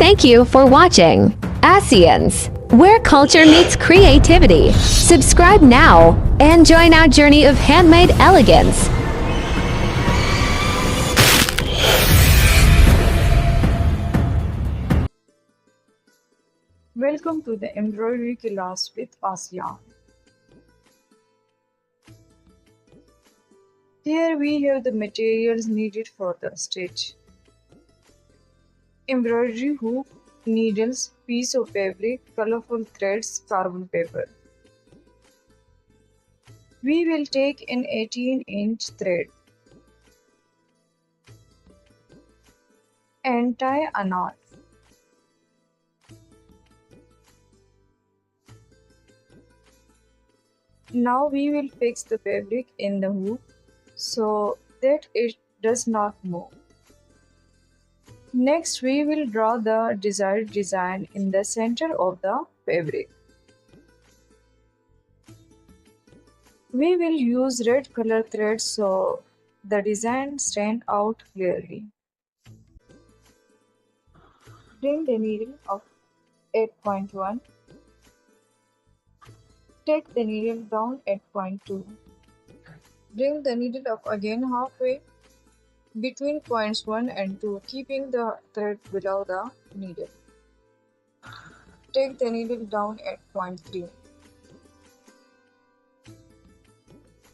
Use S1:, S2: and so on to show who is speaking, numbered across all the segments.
S1: Thank you for watching Asyans, where culture meets creativity. Subscribe now and join our journey of handmade elegance.
S2: Welcome to the embroidery class with Asyan. Here we have the materials needed for the stitch. Embroidery hook, needles, piece of fabric, colorful threads, carbon paper. We will take an 18-inch thread and tie a knot. Now we will fix the fabric in the hook so that it does not move. Next, we will draw the desired design in the center of the fabric. We will use red color thread so the design stands out clearly. Bring the needle up 8.1. Take the needle down at point 2. Bring the needle up again halfway between points 1 and 2, keeping the thread below the needle. Take the needle down at point 3.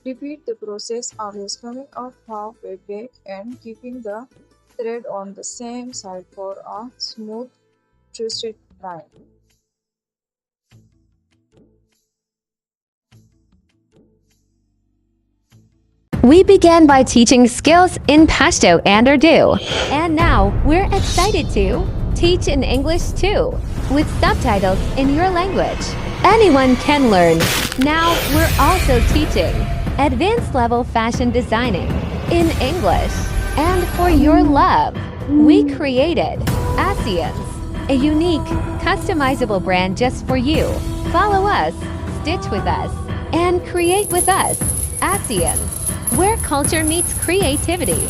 S2: Repeat the process, always coming up halfway back and keeping the thread on the same side for a smooth twisted line.
S1: We began by teaching skills in Pashto and Urdu, and now we're excited to teach in English too, with subtitles in your language. Anyone can learn. Now we're also teaching advanced level fashion designing in English. And for your love, we created Asyans, a unique, customizable brand just for you. Follow us, stitch with us, and create with us. Asyans, where culture meets creativity.